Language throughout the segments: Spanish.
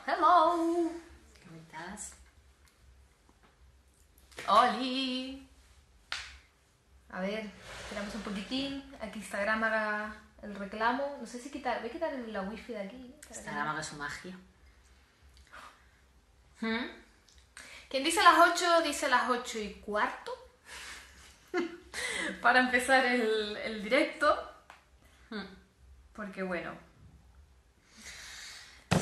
Hello. ¿Cómo estás? Oli. A ver, esperamos un poquitín. Aquí Instagram haga el reclamo. No sé si quitar... Voy a quitar la wifi de aquí. Instagram haga su magia. Quien dice las 8, dice las 8:15. Para empezar el directo. Porque bueno...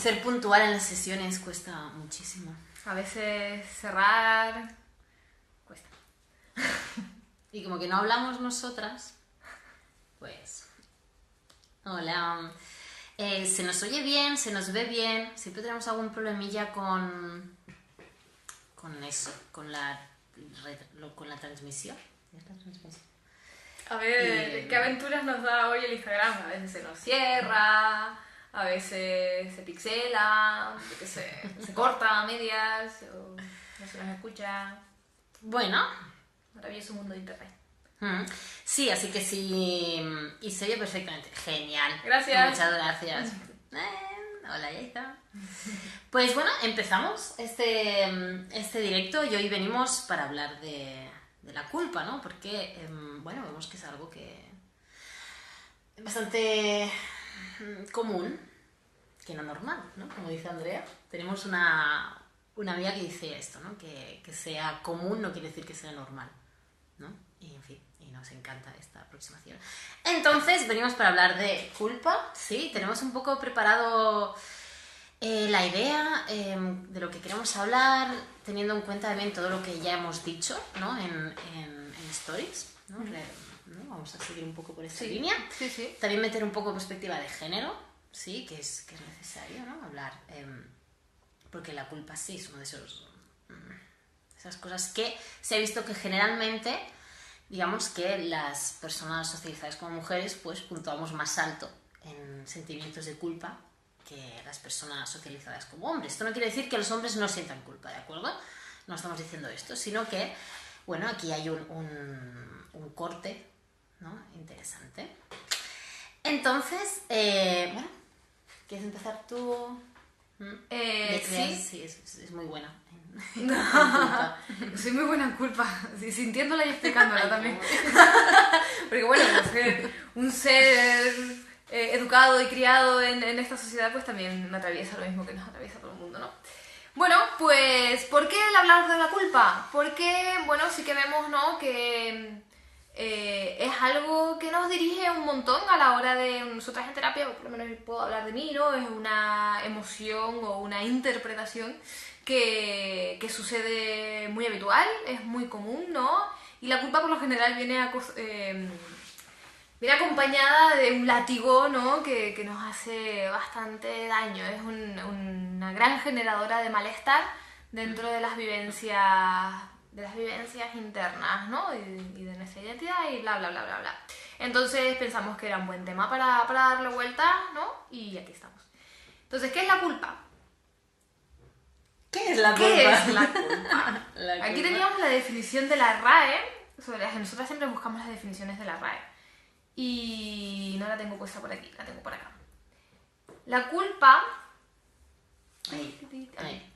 Ser puntual en las sesiones cuesta muchísimo. A veces cerrar... cuesta. Y como que no hablamos nosotras, pues... Hola. Se nos oye bien, se nos ve bien. Siempre tenemos algún problemilla con eso, con la transmisión. ¿Es la transmisión? A ver, ¿qué aventuras nos da hoy el Instagram? A veces se nos cierra, a veces se pixela, yo qué sé, se corta a medias, o no se nos escucha. Bueno. Maravilloso mundo de internet. Sí, así que sí. Y se oye perfectamente. Genial. Gracias. Muchas gracias. Hola, ya está. Pues bueno, empezamos este directo y hoy venimos para hablar de la culpa, ¿no? Porque, bueno, vemos que es algo que es bastante común, que no normal, ¿no? Como dice Andrea. Tenemos una amiga que dice esto, ¿no? Que sea común no quiere decir que sea normal, ¿no? Y en fin, y nos encanta esta aproximación. Entonces, venimos para hablar de culpa, ¿sí? Tenemos un poco preparado la idea de lo que queremos hablar, teniendo en cuenta también todo lo que ya hemos dicho, ¿no? En Stories, ¿no? Vamos a seguir un poco por esta línea. Sí, sí. También meter un poco perspectiva de género, ¿sí? Que es necesario, ¿no? Hablar, porque la culpa sí es uno de esas cosas que se ha visto que generalmente, digamos que las personas socializadas como mujeres, pues puntuamos más alto en sentimientos de culpa que las personas socializadas como hombres. Esto no quiere decir que los hombres no sientan culpa, ¿de acuerdo? No estamos diciendo esto, sino que, bueno, aquí hay un corte, ¿no? Interesante. Entonces, bueno, ¿quieres empezar tú? Sí, es muy buena. Soy muy buena en culpa, sintiéndola y explicándola también. Porque bueno, un ser educado y criado en esta sociedad, pues también me atraviesa lo mismo que nos atraviesa todo el mundo, ¿no? Bueno, pues, ¿por qué el hablar de la culpa? Porque, bueno, sí que vemos, ¿no? Que es algo que nos dirige un montón a la hora de nosotras en terapia, por lo menos puedo hablar de mí, ¿no? Es una emoción o una interpretación que sucede muy habitual, es muy común, ¿no? Y la culpa por lo general viene acompañada de un látigo, ¿no? Que nos hace bastante daño, es una gran generadora de malestar dentro de las vivencias internas, ¿no? Y de nuestra identidad y bla, bla, bla, bla, bla. Entonces pensamos que era un buen tema para darle vuelta, ¿no? Y aquí estamos. Entonces, ¿qué es la culpa? ¿Qué es la culpa? ¿Qué es la culpa? Aquí teníamos la definición de la RAE, nosotras siempre buscamos las definiciones de la RAE. Y no la tengo puesta por aquí, la tengo por acá. La culpa... Ahí.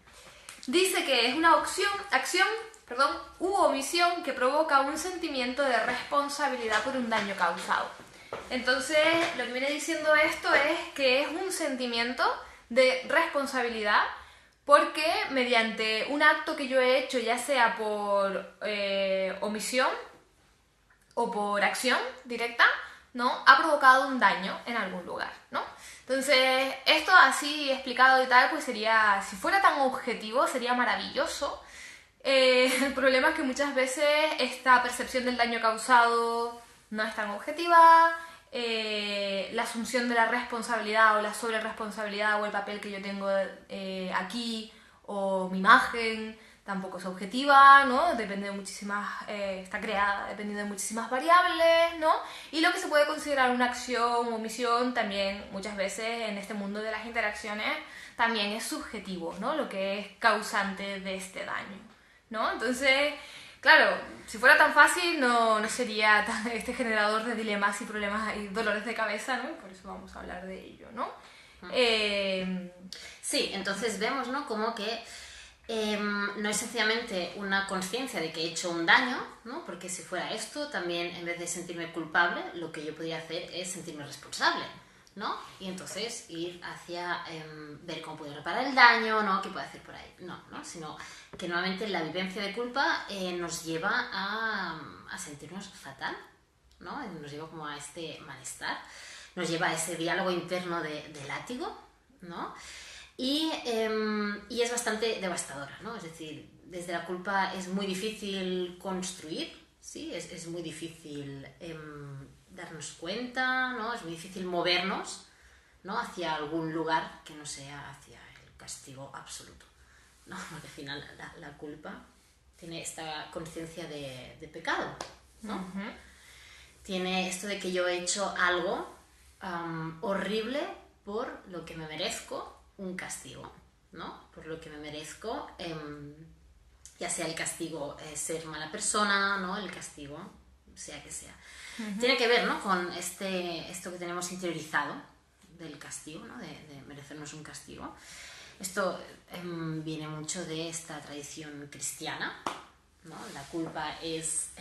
Dice que es una acción u omisión que provoca un sentimiento de responsabilidad por un daño causado. Entonces, lo que viene diciendo esto es que es un sentimiento de responsabilidad porque mediante un acto que yo he hecho, ya sea por omisión o por acción directa, ¿no? Ha provocado un daño en algún lugar, ¿no? Entonces, esto así explicado y tal, pues sería, si fuera tan objetivo, sería maravilloso. El problema es que muchas veces esta percepción del daño causado no es tan objetiva, la asunción de la responsabilidad o la sobreresponsabilidad o el papel que yo tengo aquí o mi imagen tampoco es objetiva, ¿no? Depende de muchísimas, está creada dependiendo de muchísimas variables, ¿no? Y lo que se puede considerar una acción o omisión también muchas veces en este mundo de las interacciones también es subjetivo, ¿no? Lo que es causante de este daño, ¿no? Entonces, claro, si fuera tan fácil no sería este generador de dilemas y problemas y dolores de cabeza, ¿no? Por eso vamos a hablar de ello, ¿no? Sí, entonces vemos, ¿no? Como que no es sencillamente una conciencia de que he hecho un daño, ¿no? Porque si fuera esto, también en vez de sentirme culpable, lo que yo podría hacer es sentirme responsable, ¿no? Y entonces ir hacia ver cómo puedo reparar el daño, ¿no? ¿Qué puedo hacer por ahí? No, ¿no? Sino que nuevamente la vivencia de culpa nos lleva a sentirnos fatal, ¿no? Nos lleva como a este malestar, nos lleva a ese diálogo interno de látigo, ¿no? Y es bastante devastadora, ¿no? Es decir, desde la culpa es muy difícil construir, ¿sí? Es muy difícil darnos cuenta, ¿no? Es muy difícil movernos, ¿no? Hacia algún lugar que no sea hacia el castigo absoluto, ¿no? Porque al final la culpa tiene esta conciencia de pecado, ¿no? Uh-huh. Tiene esto de que yo he hecho algo horrible por lo que me merezco un castigo, ¿no? Por lo que me merezco, ya sea el castigo ser mala persona, ¿no? El castigo, sea que sea. Uh-huh. Tiene que ver, ¿no? Con esto que tenemos interiorizado del castigo, ¿no? De merecernos un castigo. Esto viene mucho de esta tradición cristiana, ¿no? La culpa es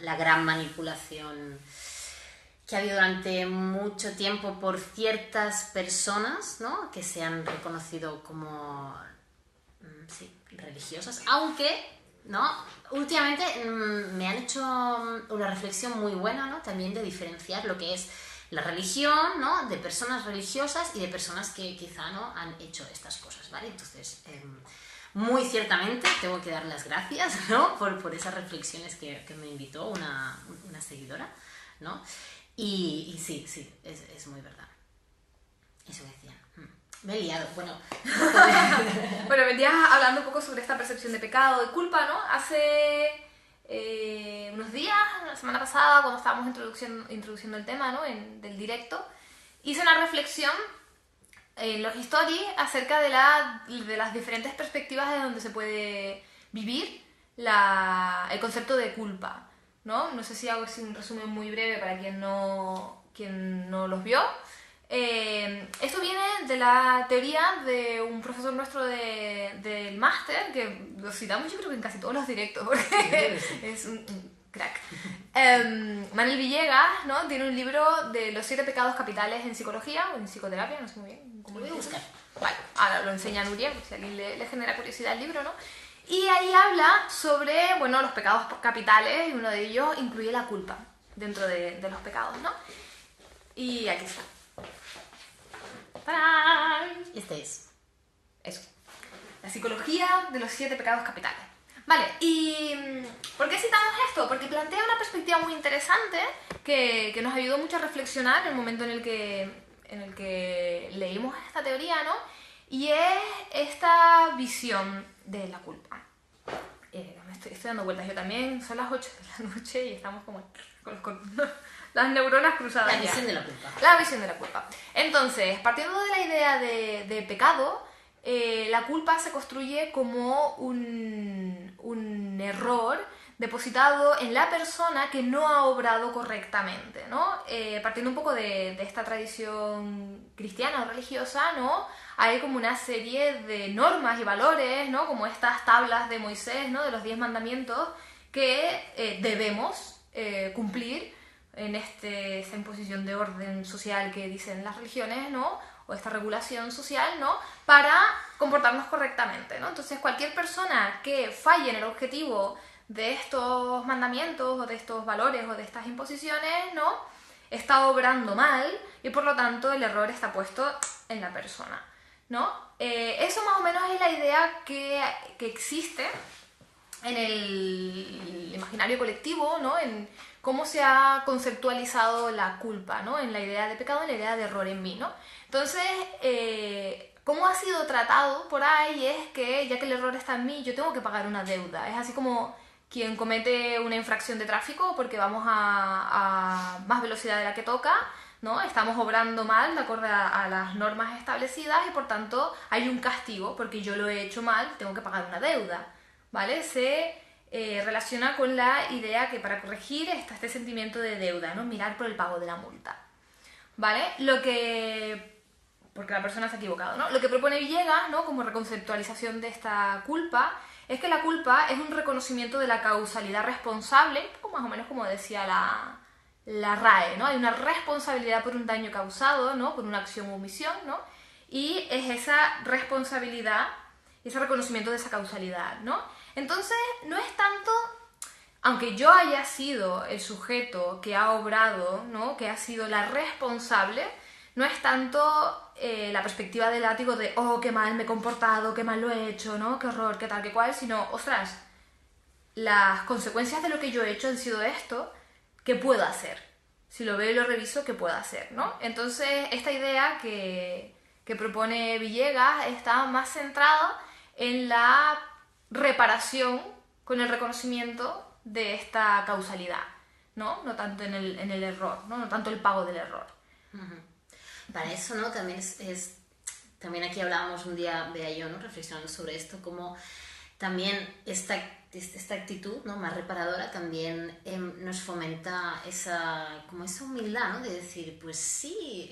la gran manipulación que ha habido durante mucho tiempo por ciertas personas, ¿no? Que se han reconocido como sí, religiosas, aunque, ¿no? Últimamente me han hecho una reflexión muy buena, ¿no? También de diferenciar lo que es la religión, ¿no? De personas religiosas y de personas que quizá no han hecho estas cosas, ¿vale? Entonces, muy ciertamente tengo que dar las gracias, ¿no? Por esas reflexiones que me invitó una seguidora, ¿no? Y sí, es muy verdad. Eso decían. Me he liado. Bueno, bueno, venías hablando un poco sobre esta percepción de pecado, de culpa, ¿no? Hace unos días, la semana pasada, cuando estábamos introduciendo el tema, ¿no? Del directo, hice una reflexión en los stories acerca de las diferentes perspectivas de donde se puede vivir el concepto de culpa, ¿no? No sé si hago así un resumen muy breve para quien no los vio. Esto viene de la teoría de un profesor nuestro del máster, que lo citamos yo creo que en casi todos los directos, porque es un crack. Manuel Villegas, ¿no? Tiene un libro de los 7 pecados capitales en psicología o en psicoterapia, no sé muy bien cómo lo voy a buscar. Vale, ahora lo enseña Nuria, si a alguien le genera curiosidad el libro, ¿no? Y ahí habla sobre, bueno, los pecados capitales, y uno de ellos incluye la culpa dentro de los pecados, ¿no? Y aquí está. ¡Tarán! Este es. Eso. La psicología de los 7 pecados capitales. Vale, ¿y por qué citamos esto? Porque plantea una perspectiva muy interesante que nos ayudó mucho a reflexionar en el momento en el que leímos esta teoría, ¿no? Y es esta visión de la culpa. Me estoy dando vueltas yo también, son las 8 de la noche y estamos como con las neuronas cruzadas. La visión de la culpa. La visión de la culpa. Entonces, partiendo de la idea de pecado, la culpa se construye como un error depositado en la persona que no ha obrado correctamente, ¿no? Partiendo un poco de esta tradición cristiana o religiosa, ¿no? Hay como una serie de normas y valores, ¿no? Como estas tablas de Moisés, ¿no? De los 10 mandamientos que debemos cumplir en esta imposición de orden social que dicen las religiones, ¿no? O esta regulación social, ¿no? Para comportarnos correctamente, ¿no? Entonces, cualquier persona que falle en el objetivo de estos mandamientos o de estos valores o de estas imposiciones, ¿no? Está obrando mal y por lo tanto el error está puesto en la persona, ¿no? Eso más o menos es la idea que existe en el imaginario colectivo, ¿no? En cómo se ha conceptualizado la culpa, ¿no? En la idea de pecado, en la idea de error en mí, ¿no? Entonces, cómo ha sido tratado por ahí es que ya que el error está en mí, yo tengo que pagar una deuda. Es así como quien comete una infracción de tráfico porque vamos a más velocidad de la que toca, ¿no? Estamos obrando mal de acuerdo a las normas establecidas y por tanto hay un castigo porque yo lo he hecho mal, tengo que pagar una deuda, ¿vale? Se relaciona con la idea que para corregir está este sentimiento de deuda, ¿no? Mirar por el pago de la multa, ¿vale? Lo que porque la persona se ha equivocado, ¿no? Lo que propone Villegas, ¿no? Como reconceptualización de esta culpa, es que la culpa es un reconocimiento de la causalidad responsable, un poco más o menos como decía la RAE, ¿no? Hay una responsabilidad por un daño causado, ¿no? Por una acción o omisión, ¿no? Y es esa responsabilidad, ese reconocimiento de esa causalidad, ¿no? Entonces, no es tanto, aunque yo haya sido el sujeto que ha obrado, ¿no? Que ha sido la responsable, no es tanto la perspectiva del látigo de, oh, qué mal me he comportado, qué mal lo he hecho, ¿no? Qué horror, qué tal, qué cual, sino, ostras, las consecuencias de lo que yo he hecho han sido esto, ¿qué puedo hacer? Si lo veo y lo reviso, ¿qué puedo hacer, ¿no? Entonces, esta idea que propone Villegas está más centrada en la reparación con el reconocimiento de esta causalidad, ¿no? No tanto en el error, ¿no? No tanto el pago del error. Para eso, ¿no? También también aquí hablábamos un día, Bea y yo, ¿no? Reflexionando sobre esto, como también esta actitud, ¿no? Más reparadora también nos fomenta como esa humildad, ¿no? De decir, pues sí,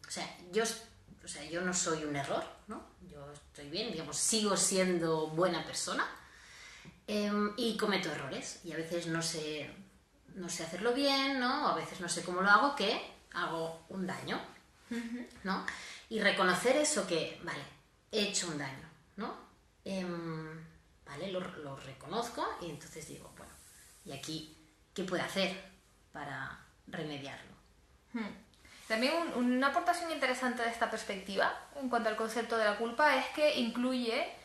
o sea, yo no soy un error, ¿no? Yo estoy bien, digamos, sigo siendo buena persona y cometo errores y a veces no sé hacerlo bien, ¿no? A veces no sé cómo lo hago, que hago un daño, ¿no? Y reconocer eso que, vale, he hecho un daño, ¿no? Vale, lo reconozco y entonces digo, bueno, ¿y aquí qué puedo hacer para remediarlo? También una aportación interesante de esta perspectiva en cuanto al concepto de la culpa es que incluye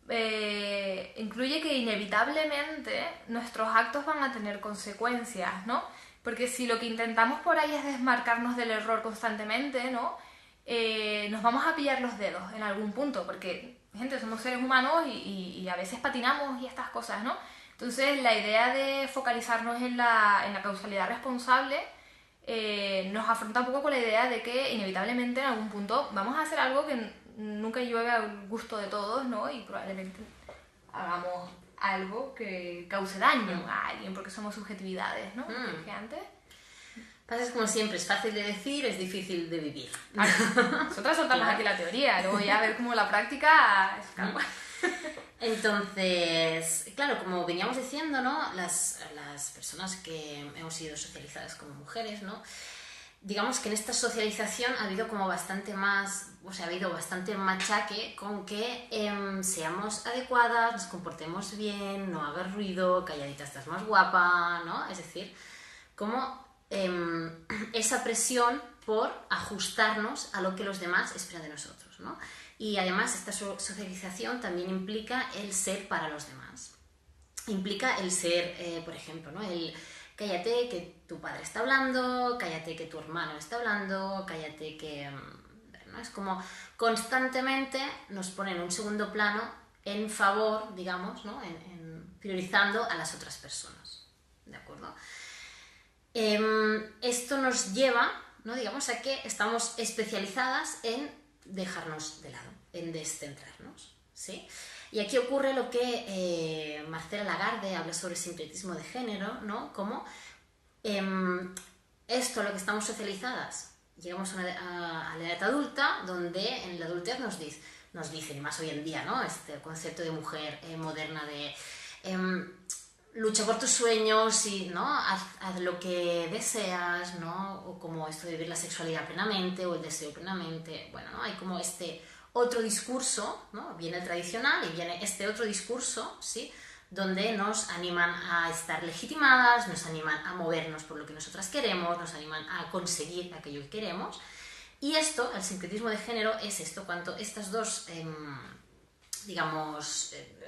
que inevitablemente nuestros actos van a tener consecuencias, ¿no? Porque si lo que intentamos por ahí es desmarcarnos del error constantemente, ¿no? Nos vamos a pillar los dedos en algún punto, porque, gente, somos seres humanos y a veces patinamos y estas cosas, ¿no? Entonces, la idea de focalizarnos en la causalidad responsable nos afronta un poco con la idea de que inevitablemente en algún punto vamos a hacer algo que nunca llueve al gusto de todos, ¿no? Y probablemente hagamos algo que cause daño a alguien porque somos subjetividades, ¿no? Como dije antes. Pasa es como siempre, es fácil de decir, es difícil de vivir. Nosotras soltamos aquí la teoría, luego ya a ver cómo la práctica es Entonces, claro, como veníamos diciendo, ¿no? Las personas que hemos sido socializadas como mujeres, ¿no? Digamos que en esta socialización ha habido como bastante más, o sea, ha habido bastante machaque con que seamos adecuadas, nos comportemos bien, no hagas ruido, calladita estás más guapa, ¿no? Es decir, como esa presión por ajustarnos a lo que los demás esperan de nosotros, ¿no? Y además esta socialización también implica el ser para los demás. Implica el ser, por ejemplo, ¿no? El cállate que tu padre está hablando, cállate que tu hermano está hablando, cállate que... ¿no? Es como constantemente nos ponen un segundo plano en favor, digamos, ¿no? Priorizando a las otras personas, ¿de acuerdo? Esto nos lleva, ¿no? Digamos, a que estamos especializadas en dejarnos de lado, en descentrarnos, ¿sí? Y aquí ocurre lo que Marcela Lagarde habla sobre sincretismo de género, ¿no? Como esto, lo que estamos socializadas, llegamos a la edad adulta, donde en la adultez nos dicen, y más hoy en día, ¿no? Este concepto de mujer moderna de lucha por tus sueños y, ¿no? Haz lo que deseas, ¿no? O como esto de vivir la sexualidad plenamente o el deseo plenamente. Bueno, ¿no? Hay como este otro discurso, ¿no? Viene el tradicional y viene este otro discurso, ¿sí? Donde nos animan a estar legitimadas, nos animan a movernos por lo que nosotras queremos, nos animan a conseguir aquello que queremos. Y esto, el sincretismo de género, es esto, cuando estas dos,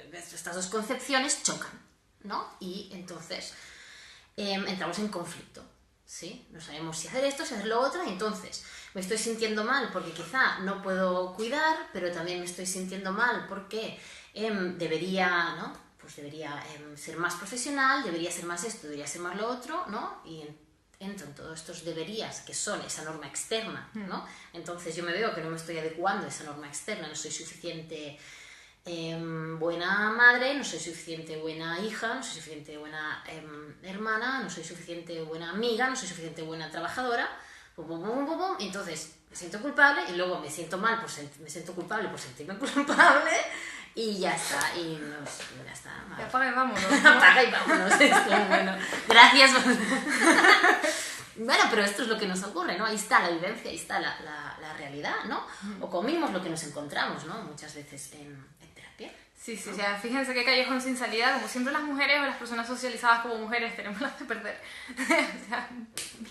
estas dos concepciones chocan, ¿no? Y entonces entramos en conflicto, ¿sí? No sabemos si hacer esto, si hacer lo otro, y entonces me estoy sintiendo mal porque quizá no puedo cuidar, pero también me estoy sintiendo mal porque debería, ¿no? Pues debería ser más profesional, debería ser más esto, debería ser más lo otro, ¿no? Y entran todos estos deberías que son esa norma externa, ¿no? Entonces yo me veo que no me estoy adecuando a esa norma externa, no soy suficiente buena madre, no soy suficiente buena hija, no soy suficiente buena hermana, no soy suficiente buena amiga, no soy suficiente buena trabajadora, pum, pum, pum, pum, pum. Entonces me siento culpable y luego me siento mal, me siento culpable por sentirme culpable y ya está, y ya está. Y apaga y vámonos, ¿no? Apaga y vámonos, es como, bueno, gracias. Bueno, pero esto es lo que nos ocurre, ¿no? Ahí está la vivencia, ahí está la realidad, ¿no? O comimos lo que nos encontramos, ¿no? Muchas veces en terapia. Sí, sí, o sea, fíjense qué callejón sin salida, como siempre las mujeres o las personas socializadas como mujeres tenemos las de perder. O sea,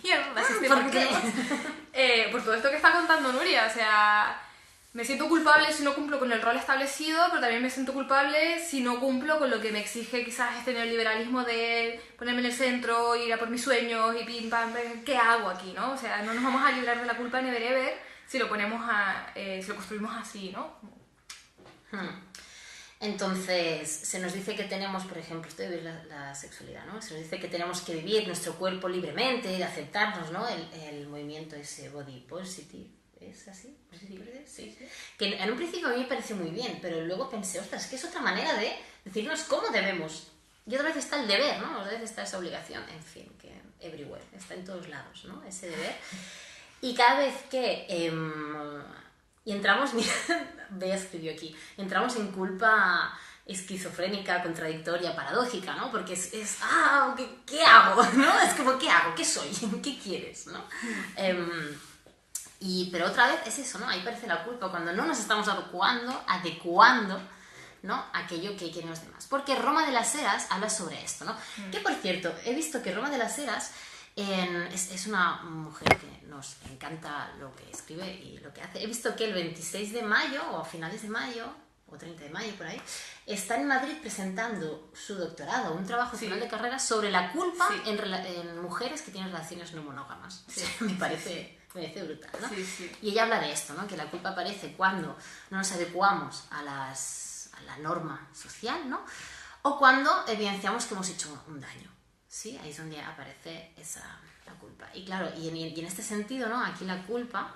mierda, ¿Por qué? Por todo esto que está contando Nuria, o sea, me siento culpable si no cumplo con el rol establecido, pero también me siento culpable si no cumplo con lo que me exige quizás este neoliberalismo de ponerme en el centro, ir a por mis sueños y pim pam, ¿qué hago aquí, no? O sea, no nos vamos a librar de la culpa never ever si lo si lo construimos así, ¿no? Entonces, se nos dice que tenemos, por ejemplo, esto de vivir la sexualidad, ¿no? Se nos dice que tenemos que vivir nuestro cuerpo libremente, de aceptarnos, ¿no? El movimiento ese body positive, ¿es así? ¿Positive? Sí. Que en un principio a mí me pareció muy bien, pero luego pensé, ostras, que es otra manera de decirnos cómo debemos. Y otra vez está el deber, ¿no? Otra vez está esa obligación, en fin, que everywhere, está en todos lados, ¿no? Ese deber. Y cada vez que... y entramos, mira, Bea escribió aquí, entramos en culpa esquizofrénica, contradictoria, paradójica, ¿no? Porque ¿qué hago? ¿No? Es como, ¿qué hago? ¿Qué soy? ¿Qué quieres? ¿No? Pero otra vez es eso, ¿no? Ahí parece la culpa, cuando no nos estamos adecuando, ¿no? Aquello que quieren los demás. Porque Roma de las Heras habla sobre esto, ¿no? Que, por cierto, he visto que Roma de las Heras es una mujer que nos encanta lo que escribe y lo que hace. He visto que el 26 de mayo, o a finales de mayo, o 30 de mayo, por ahí, está en Madrid presentando su doctorado, un trabajo final de carrera sobre la culpa en mujeres que tienen relaciones no monógamas. Sí. Me parece brutal, ¿no? Sí, sí. Y ella habla de esto, ¿no? Que la culpa aparece cuando no nos adecuamos a la norma social, ¿no? O cuando evidenciamos que hemos hecho un daño. Sí, ahí es donde aparece la culpa. Y claro, y en este sentido, ¿no? Aquí la culpa,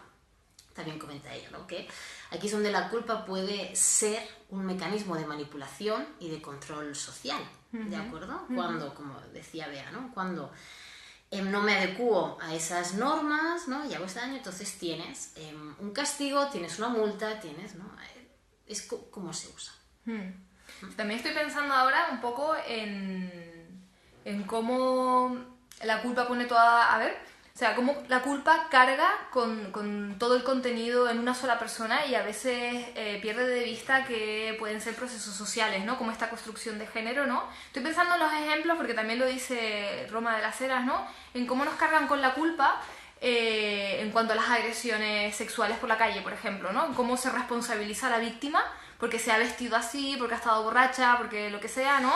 también comenta ella, ¿no? Que aquí es donde la culpa puede ser un mecanismo de manipulación y de control social, ¿de acuerdo? Cuando, como decía Bea, ¿no? Cuando no me adecuo a esas normas, ¿no? Y hago ese daño, entonces tienes un castigo, tienes una multa, tienes, ¿no? Es como se usa. También estoy pensando ahora un poco en cómo la culpa pone toda... A ver, o sea, cómo la culpa carga con todo el contenido en una sola persona y a veces pierde de vista que pueden ser procesos sociales, ¿no? Como esta construcción de género, ¿no? Estoy pensando en los ejemplos, porque también lo dice Roma de las Heras, ¿no? En cómo nos cargan con la culpa en cuanto a las agresiones sexuales por la calle, por ejemplo, ¿no? Cómo se responsabiliza a la víctima porque se ha vestido así, porque ha estado borracha, porque lo que sea, ¿no?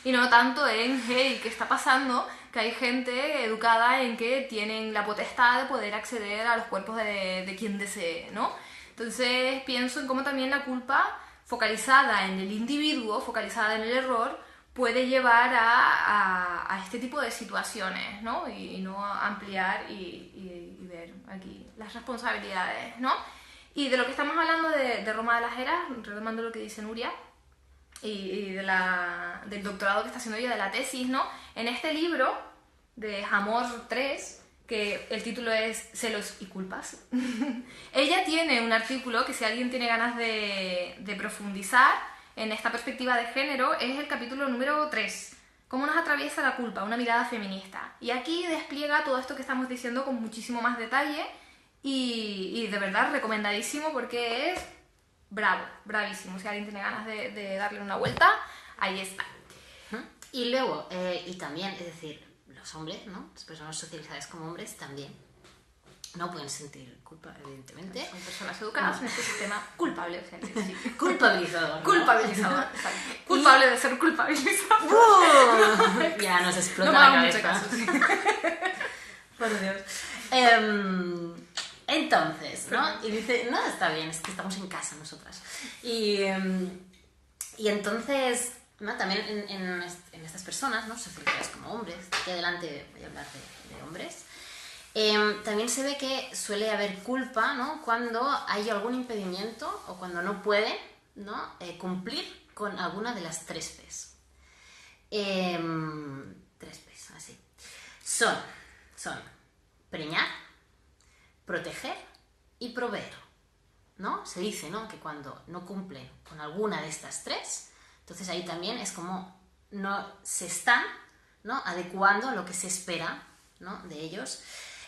Y no tanto en, hey, ¿qué está pasando? Que hay gente educada en que tienen la potestad de poder acceder a los cuerpos de quien desee, ¿no? Entonces pienso en cómo también la culpa, focalizada en el individuo, focalizada en el error, puede llevar a este tipo de situaciones, ¿no? Y no ampliar y ver aquí las responsabilidades, ¿no? Y de lo que estamos hablando de Roma de las Heras, retomando lo que dice Nuria, y del doctorado que está haciendo ella, de la tesis, ¿no? En este libro de Amor 3, que el título es Celos y culpas, ella tiene un artículo que si alguien tiene ganas de profundizar en esta perspectiva de género, es el capítulo número 3, cómo nos atraviesa la culpa, una mirada feminista. Y aquí despliega todo esto que estamos diciendo con muchísimo más detalle y de verdad recomendadísimo porque es bravo, bravísimo. Si alguien tiene ganas de darle una vuelta, ahí está. Y luego, y también, es decir, los hombres, ¿no? Las personas socializadas como hombres también no pueden sentir culpa, evidentemente. Son personas educadas en este sistema culpable. O sea, sí. Culpabilizador, ¿no? Culpabilizador. Culpable de ser culpabilizador. Ya nos explota la cabeza. Mucho caso, sí. Por Dios. Entonces, ¿no? Y dice, no, está bien, es que estamos en casa nosotras. Y entonces, ¿no? También en estas personas, ¿no? Socializadas como hombres, aquí adelante voy a hablar de hombres, también se ve que suele haber culpa, ¿no? Cuando hay algún impedimento o cuando no puede, ¿no? Cumplir con alguna de las 3 P's. 3 P's, así. Son preñar, proteger y proveer, ¿no? Se dice, ¿no?, que cuando no cumplen con alguna de estas tres, entonces ahí también es como no se están, ¿no?, adecuando a lo que se espera, ¿no?, de ellos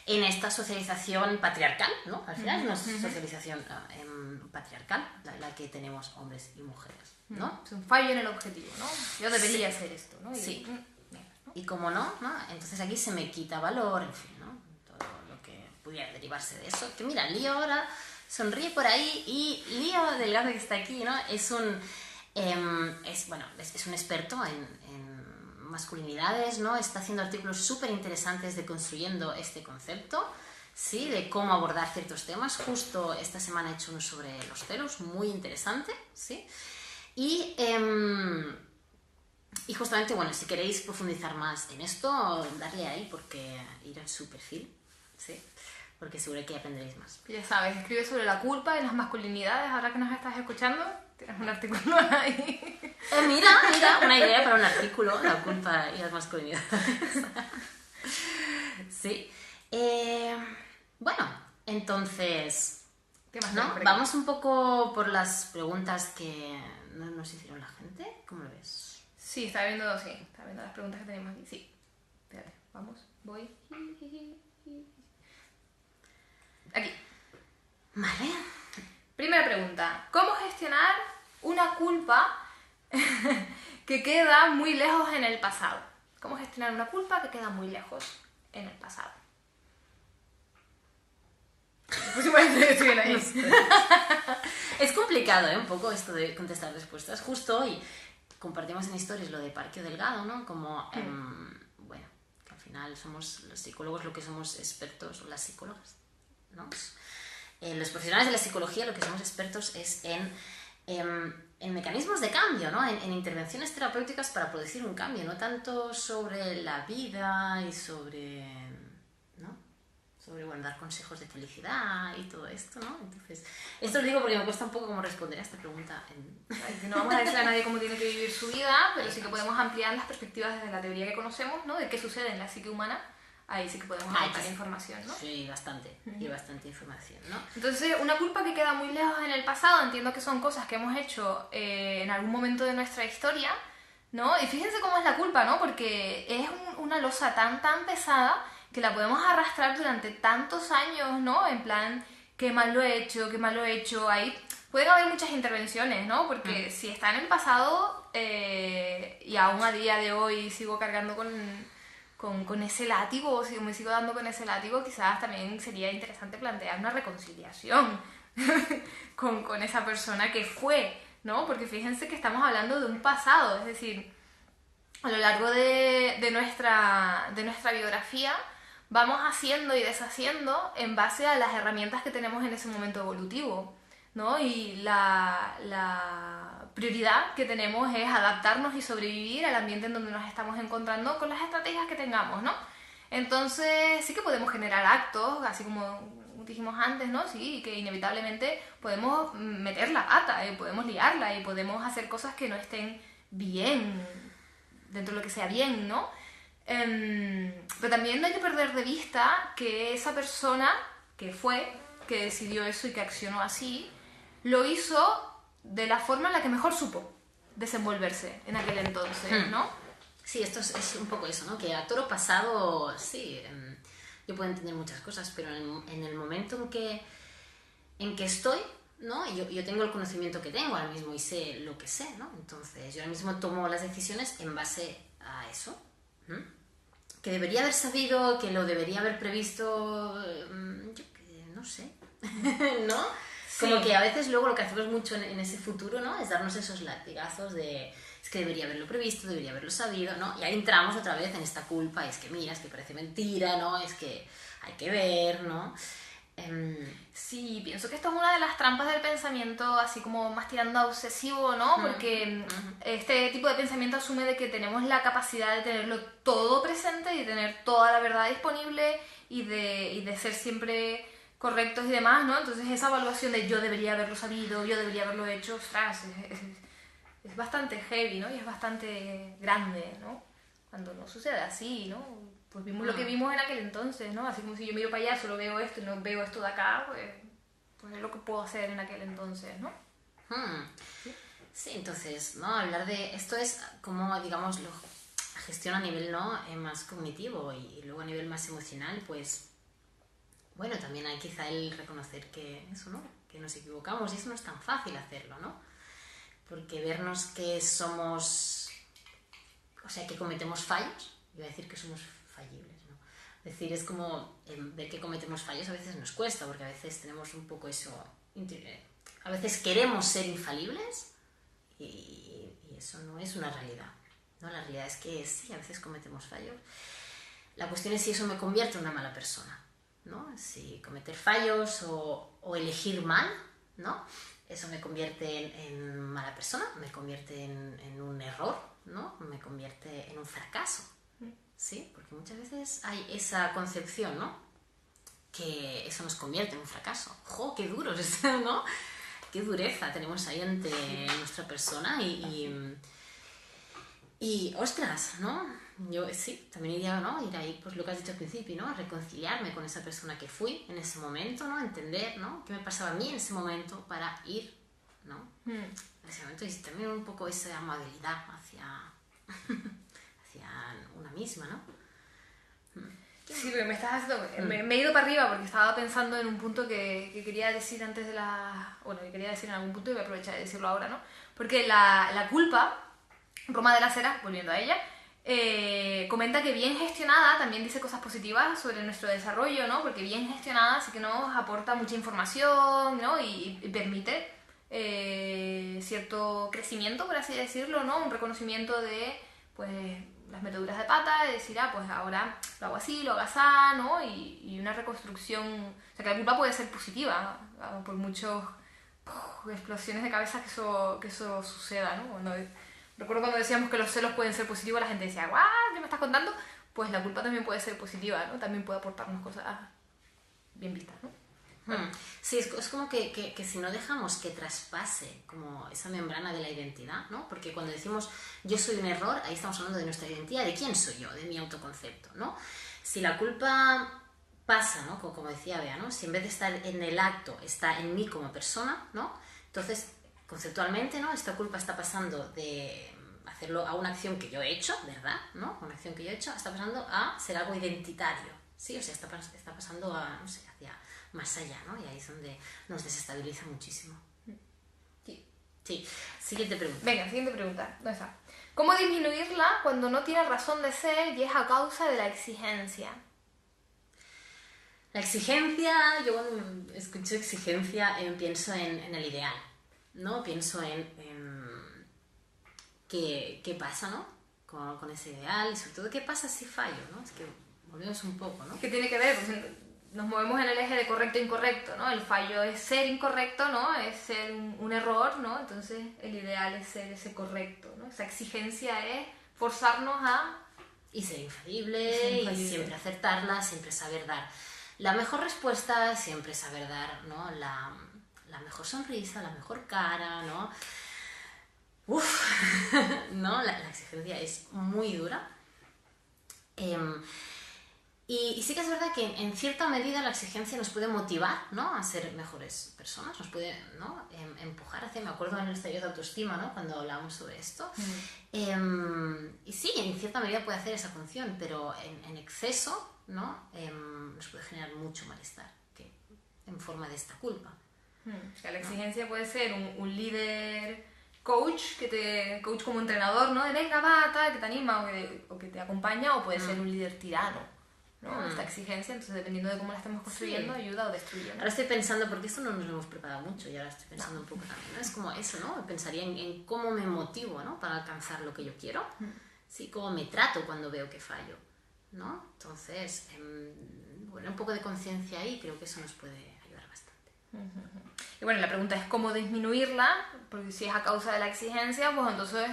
en esta socialización patriarcal, ¿no? Al final es una socialización patriarcal, la que tenemos hombres y mujeres, ¿no? Es un fallo en el objetivo, ¿no? Yo debería hacer esto, ¿no? Sí. Y como no, entonces aquí se me quita valor, en fin, ¿no? Todo lo que pudiera derivarse de eso. Que mira, Lío ahora sonríe por ahí y Lío Delgado, que está aquí, ¿no? Es un experto en masculinidades, ¿no? Está haciendo artículos súper interesantes de construyendo este concepto, ¿sí? De cómo abordar ciertos temas. Justo esta semana he hecho uno sobre los celos, muy interesante, ¿sí? Y justamente, bueno, si queréis profundizar más en esto, darle ahí, porque ir a su perfil, ¿sí? Porque seguro que aprenderéis más. Ya sabes, escribe sobre la culpa y las masculinidades, ahora que nos estás escuchando, tienes un artículo ahí. Mira, una idea para un artículo, la culpa y las masculinidades. Sí. Bueno, entonces, ¿Qué más ¿no? Vamos un poco por las preguntas que nos hicieron la gente. ¿Cómo lo ves? Sí, estaba viendo las preguntas que tenemos aquí. Sí. Espérate, vamos, voy. Aquí. Vale. Primera pregunta. ¿Cómo gestionar una culpa que queda muy lejos en el pasado? ¿Cómo gestionar una culpa que queda muy lejos en el pasado? Pues igual estoy bien ahí. Es complicado, un poco esto de contestar respuestas. Justo hoy compartimos en Stories lo de Parque Delgado, ¿no? Como, bueno, que al final somos los psicólogos lo que somos expertos, o las psicólogas, ¿no? Los profesionales de la psicología lo que somos expertos es en mecanismos de cambio, ¿no? En intervenciones terapéuticas para producir un cambio, no tanto sobre la vida y sobre, ¿no?, sobre, bueno, dar consejos de felicidad y todo esto, ¿no? Entonces, esto lo digo porque me cuesta un poco como responder a esta pregunta. No vamos a decirle a nadie cómo tiene que vivir su vida, pero sí que podemos ampliar las perspectivas desde la teoría que conocemos, ¿no? De qué sucede en la psique humana. Ahí sí que podemos aportar información, ¿no? Sí, bastante. Y bastante información, ¿no? Entonces, una culpa que queda muy lejos en el pasado, entiendo que son cosas que hemos hecho en algún momento de nuestra historia, ¿no? Y fíjense cómo es la culpa, ¿no? Porque es una losa tan pesada que la podemos arrastrar durante tantos años, ¿no? En plan, qué mal lo he hecho. Ahí pueden haber muchas intervenciones, ¿no? Porque si está en el pasado y aún a día de hoy sigo cargando con ese látigo, o si me sigo dando con ese látigo, quizás también sería interesante plantear una reconciliación con esa persona que fue, ¿no? Porque fíjense que estamos hablando de un pasado, es decir, a lo largo de nuestra biografía vamos haciendo y deshaciendo en base a las herramientas que tenemos en ese momento evolutivo, ¿no? Y la prioridad que tenemos es adaptarnos y sobrevivir al ambiente en donde nos estamos encontrando con las estrategias que tengamos, ¿no? Entonces sí que podemos generar actos, así como dijimos antes, ¿no? Sí, que inevitablemente podemos meter la pata, podemos liarla y podemos hacer cosas que no estén bien, dentro de lo que sea bien, ¿no? Pero también no hay que perder de vista que esa persona que decidió eso y que accionó así, lo hizo de la forma en la que mejor supo desenvolverse en aquel entonces, ¿no? Sí, esto es un poco eso, ¿no? Que a toro pasado, sí, yo puedo entender muchas cosas, pero en el momento en que estoy, ¿no? Yo tengo el conocimiento que tengo ahora mismo y sé lo que sé, ¿no? Entonces yo ahora mismo tomo las decisiones en base a eso. Que debería haber sabido, que lo debería haber previsto, yo que no sé, ¿no? Sí. Como que a veces luego lo que hacemos mucho en ese futuro, ¿no? Es darnos esos latigazos de es que debería haberlo previsto, debería haberlo sabido, ¿no? Y ahí entramos otra vez en esta culpa, es que mira, es que parece mentira, ¿no? Es que hay que ver, ¿no? Sí, pienso que esto es una de las trampas del pensamiento, así como más tirando a obsesivo, ¿no? Porque este tipo de pensamiento asume de que tenemos la capacidad de tenerlo todo presente y de tener toda la verdad disponible y de ser siempre correctos y demás, ¿no? Entonces esa evaluación de yo debería haberlo sabido, yo debería haberlo hecho, ostras, es bastante heavy, ¿no? Y es bastante grande, ¿no? Cuando no sucede así, ¿no? Pues vimos lo que vimos en aquel entonces, ¿no? Así como si yo miro para allá, solo veo esto y no veo esto de acá, pues pues es lo que puedo hacer en aquel entonces, ¿no? Sí, entonces, ¿no? Hablar de esto es como, digamos, la gestión a nivel, ¿no? Más cognitivo y luego a nivel más emocional, pues, bueno, también hay quizá el reconocer que eso, ¿no? Que nos equivocamos y eso no es tan fácil hacerlo, ¿no? Porque vernos que somos, o sea, que cometemos fallos, iba a decir que somos fallibles, ¿no? Es decir, es como ver que cometemos fallos a veces nos cuesta, porque a veces tenemos un poco eso, a veces queremos ser infalibles y eso no es una realidad, ¿no? La realidad es que sí, a veces cometemos fallos. La cuestión es si eso me convierte en una mala persona, ¿no? Si cometer fallos o elegir mal, ¿no? Eso me convierte en mala persona, me convierte en un error, ¿no? Me convierte en un fracaso, ¿sí? Porque muchas veces hay esa concepción, ¿no? Que eso nos convierte en un fracaso. ¡Jo, qué duro es esto!, ¿no? Qué dureza tenemos ahí ante nuestra persona y ostras, ¿no? Yo sí, también iría, ¿no? Ir ahí, pues lo que has dicho al principio, ¿no? Reconciliarme con esa persona que fui en ese momento, ¿no? Entender, ¿no? ¿Qué me pasaba a mí en ese momento para ir, ¿no? En ese momento y también un poco esa amabilidad hacia una misma, ¿no? Sí, porque me estás haciendo... Me he ido para arriba porque estaba pensando en un punto que quería decir antes de la... Bueno, que quería decir en algún punto y voy a aprovechar de decirlo ahora, ¿no? Porque la culpa, Roma de la Sera, volviendo a ella, comenta que bien gestionada también dice cosas positivas sobre nuestro desarrollo, ¿no? Porque bien gestionada sí que nos aporta mucha información, ¿no? Y permite cierto crecimiento, por así decirlo, ¿no? Un reconocimiento de, pues, las meteduras de pata, de decir, pues ahora lo hago así, lo hago así, ¿no? Y una reconstrucción, o sea, que la culpa puede ser positiva, ¿no? Por muchas explosiones de cabeza que eso suceda, ¿no? Recuerdo cuando decíamos que los celos pueden ser positivos, la gente decía, ¡guau! ¿Qué me estás contando? Pues la culpa también puede ser positiva, ¿no? También puede aportarnos cosas bien vistas, ¿no? Sí, es como que si no dejamos que traspase como esa membrana de la identidad, ¿no? Porque cuando decimos yo soy un error, ahí estamos hablando de nuestra identidad, de quién soy yo, de mi autoconcepto, ¿no? Si la culpa pasa, ¿no? Como decía Bea, ¿no? Si en vez de estar en el acto está en mí como persona, ¿no? Entonces, conceptualmente, ¿no? Esta culpa está pasando de hacerlo a una acción que yo he hecho, ¿verdad? ¿No? Una acción que yo he hecho, está pasando a ser algo identitario, ¿sí? O sea, está pasando a, no sé, hacia más allá, ¿no? Y ahí es donde nos desestabiliza muchísimo. Sí. Siguiente pregunta. Venga, siguiente pregunta. ¿Dónde está? ¿Cómo disminuirla cuando no tiene razón de ser y es a causa de la exigencia? La exigencia, yo cuando escucho exigencia pienso en el ideal, ¿no? Pienso en qué pasa, ¿no? Con ese ideal y sobre todo qué pasa si fallo, ¿no? Es que volvemos un poco, ¿no? ¿Qué tiene que ver? Pues nos movemos en el eje de correcto e incorrecto, ¿no? El fallo es ser incorrecto, ¿no? Es ser un error, ¿no? Entonces el ideal es ser ese correcto, ¿no? Esa exigencia es forzarnos a... Y ser infalible y siempre acertarla, siempre saber dar la mejor respuesta, siempre saber dar, ¿no? La mejor sonrisa, la mejor cara, ¿no? Uf, ¿no? La exigencia es muy dura. Y sí que es verdad que en cierta medida la exigencia nos puede motivar, ¿no? A ser mejores personas, nos puede, ¿no? Empujar hacia... Me acuerdo en el taller de autoestima, ¿no? Cuando hablábamos sobre esto. Y sí, en cierta medida puede hacer esa función, pero en exceso, ¿no? Nos puede generar mucho malestar en forma de esta culpa. O sea, la exigencia puede ser un líder coach, coach como entrenador, ¿no? De venga, va, tal, que te anima o que te acompaña, o puede ser un líder tirano, ¿no? Esta exigencia, entonces dependiendo de cómo la estemos construyendo, ayuda o destruye, ¿no? Ahora estoy pensando, porque esto no nos lo hemos preparado mucho y ahora estoy pensando un poco también, ¿no? Es como eso, ¿no? Pensaría en cómo me motivo, ¿no? Para alcanzar lo que yo quiero, ¿sí? Cómo me trato cuando veo que fallo, ¿no? Entonces, bueno, un poco de conciencia ahí creo que eso nos puede ayudar bastante. Y bueno, la pregunta es cómo disminuirla, porque si es a causa de la exigencia, pues entonces